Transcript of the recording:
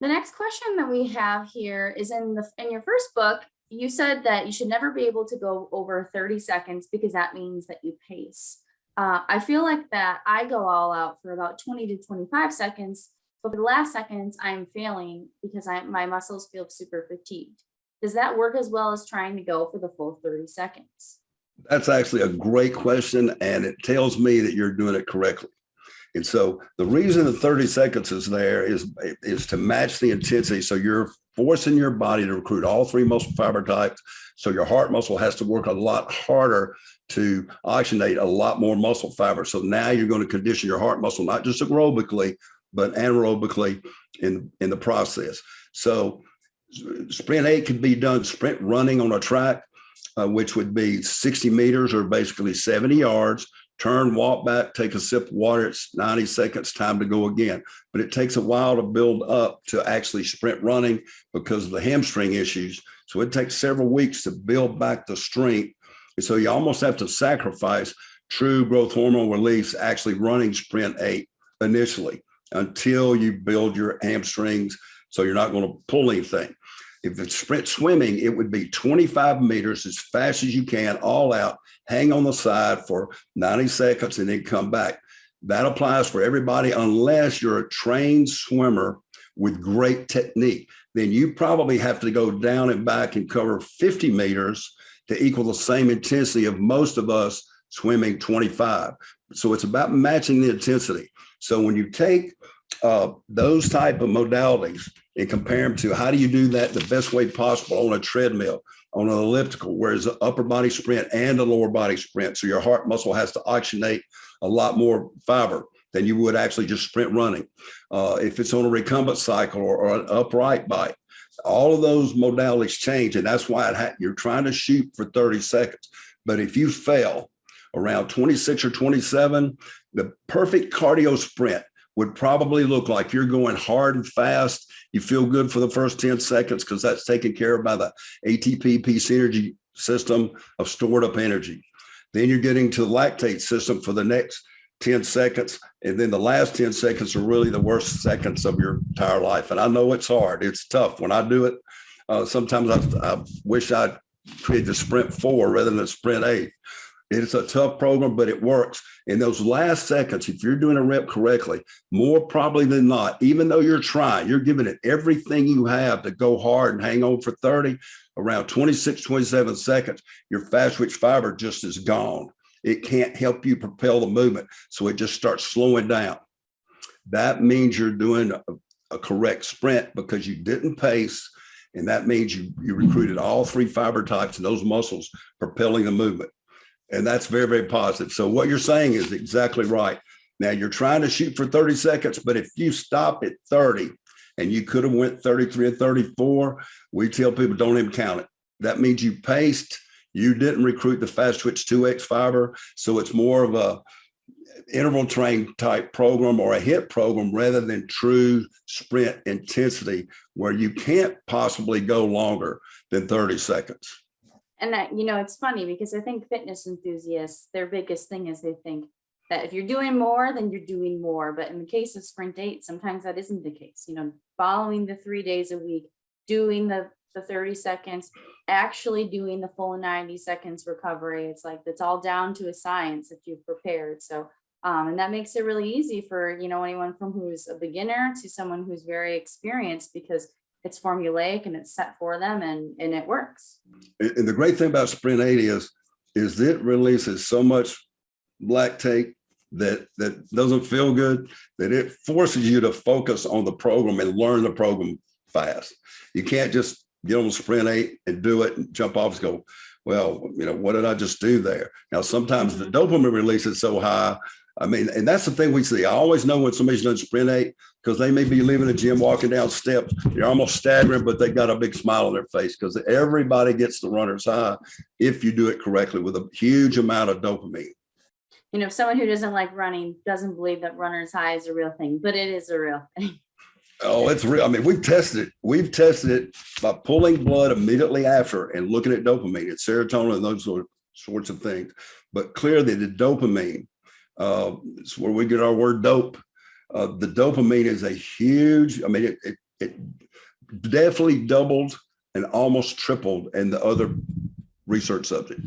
The next question that we have here is in your first book, you said that you should never be able to go over 30 seconds because that means that you pace. I feel like that I go all out for about 20 to 25 seconds, but for the last seconds, I'm failing because my muscles feel super fatigued. Does that work as well as trying to go for the full 30 seconds? That's actually a great question, and it tells me that you're doing it correctly. And so the reason the 30 seconds is there is to match the intensity. So you're forcing your body to recruit all three muscle fiber types. So your heart muscle has to work a lot harder to oxygenate a lot more muscle fiber. So now you're going to condition your heart muscle, not just aerobically, but anaerobically in the process. So sprint 8 could be done sprint running on a track, which would be 60 meters or basically 70 yards. Turn, walk back, take a sip of water. It's 90 seconds, time to go again. But it takes a while to build up to actually sprint running because of the hamstring issues. So it takes several weeks to build back the strength. And so you almost have to sacrifice true growth hormone release actually running sprint 8 initially until you build your hamstrings so you're not going to pull anything. If it's sprint swimming, it would be 25 meters as fast as you can, all out, hang on the side for 90 seconds and then come back. That applies for everybody unless you're a trained swimmer with great technique. Then you probably have to go down and back and cover 50 meters to equal the same intensity of most of us swimming 25. So it's about matching the intensity. So when you take those type of modalities and compare them to how do you do that the best way possible on a treadmill, on an elliptical, whereas an upper body sprint and a lower body sprint. So your heart muscle has to oxygenate a lot more fiber than you would actually just sprint running. If it's on a recumbent cycle or an upright bike, all of those modalities change. And that's why you're trying to shoot for 30 seconds. But if you fail around 26 or 27, the perfect cardio sprint would probably look like you're going hard and fast. You feel good for the first 10 seconds because that's taken care of by the ATP peace energy system of stored up energy. Then you're getting to the lactate system for the next 10 seconds. And then the last 10 seconds are really the worst seconds of your entire life. And I know it's hard. It's tough. When I do it, sometimes I wish I'd created the sprint 4 rather than the sprint 8. It's a tough program, but it works. In those last seconds, if you're doing a rep correctly, more probably than not, even though you're trying, you're giving it everything you have to go hard and hang on for 30, around 26, 27 seconds, your fast twitch fiber just is gone. It can't help you propel the movement. So it just starts slowing down. That means you're doing a correct sprint because you didn't pace. And that means you recruited all three fiber types and those muscles propelling the movement. And that's very, very positive. So what you're saying is exactly right. Now you're trying to shoot for 30 seconds, but if you stop at 30 and you could have went 33 or 34, we tell people don't even count it. That means you paced, you didn't recruit the fast twitch 2X fiber. So it's more of a interval train type program or a HIIT program rather than true sprint intensity where you can't possibly go longer than 30 seconds. And that, it's funny because I think fitness enthusiasts, their biggest thing is they think that if you're doing more, then you're doing more. But in the case of sprint 8, sometimes that isn't the case. Following the 3 days a week, doing the 30 seconds, actually doing the full 90 seconds recovery. It's like, it's all down to a science that you've prepared. So, and that makes it really easy for, anyone from who's a beginner to someone who's very experienced because it's formulaic and it's set for them and it works. And the great thing about sprint 8 is it releases so much lactate that doesn't feel good, that it forces you to focus on the program and learn the program fast. You can't just get on sprint 8 and do it and jump off and go, well, what did I just do there? Now, sometimes the dopamine release is so high. I mean, and that's the thing we see. I always know when somebody's done sprint 8 because they may be leaving the gym, walking down steps. They're almost staggering, but they got a big smile on their face because everybody gets the runner's high if you do it correctly with a huge amount of dopamine. Someone who doesn't like running doesn't believe that runner's high is a real thing, but it is a real thing. Oh, it's real. I mean, we've tested it. We've tested it by pulling blood immediately after and looking at dopamine and serotonin and those sorts of things. But clearly the dopamine, it's where we get our word dope. The dopamine is a huge, It definitely doubled and almost tripled in the other research subject.